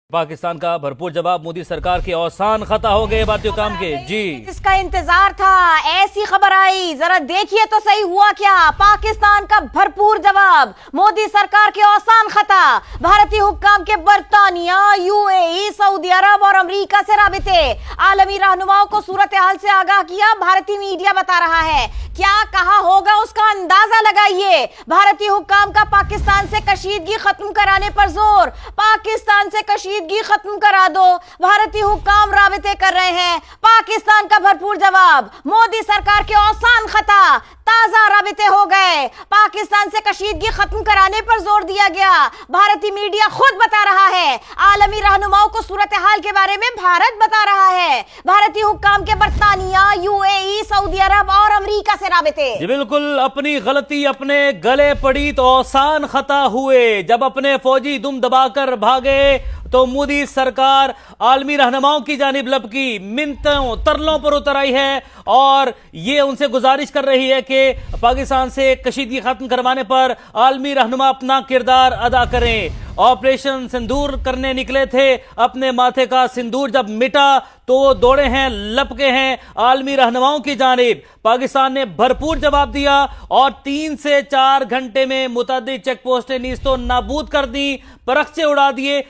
पाकिस्तान का भरपूर जवाब मोदी सरकार के औसान खता हो गए बातियों काम के। जी जिसका इंतजार था ऐसी खबर आई, जरा देखिए तो सही हुआ क्या। पाकिस्तान का भरपूर जवाब, मोदी सरकार के औसान खता। भारतीय हुक्काम के बरतानिया, यूएई, सऊदी अरब और अमेरिका से राबिते। आलमी रहनुमाओं को सूरत हाल से आगाह किया, भारतीय मीडिया बता रहा है। क्या कहा होगा उसका अंदाजा लगाइए। भारतीय हुक्काम का पाकिस्तान से कशीदगी खत्म कराने पर जोर। पाकिस्तान से कशीदगी खत्म करा दो, भारतीय हुक्काम राबिते कर रहे हैं। पाकिस्तान का भरपूर जवाब, मोदी सरकार के औसान खता, ताजा राबिते हो गए। पाकिस्तान से कशीदगी खत्म कराने पर जोर दिया गया। भारतीय मीडिया खुद बता रहा है, आलमी रहनुमाओं को सूरत हाल के बारे में भारत बता रहा है। भारतीय हुक्काम के बरतानिया, यूएई, सऊदी अरब और अमेरिका से राबिते। जी बिल्कुल, अपनी गलती अपने गले पड़ी तो औसान खता हुए। जब अपने फौजी दुम दबाकर भागे तो मोदी सरकार आलमी रहनुमाओं की जानिब लपकी, मिन्नतों तरलों पर उतर आई है और ये उनसे गुजारिश कर रही है कि पाकिस्तान से कशीदगी खत्म करवाने पर आलमी रहनुमा अपना किरदार अदा करें। ऑपरेशन सिंदूर करने निकले थे, अपने माथे का सिंदूर जब मिटा तो वो दौड़े हैं, लपके हैं आलमी रहनुमाओं की जानिब। पाकिस्तान ने भरपूर जवाब दिया और 3 से 4 घंटे में मुतअद्दिद चेक पोस्टें नीस्तो नाबूद कर दी, परखचे उड़ा दिए।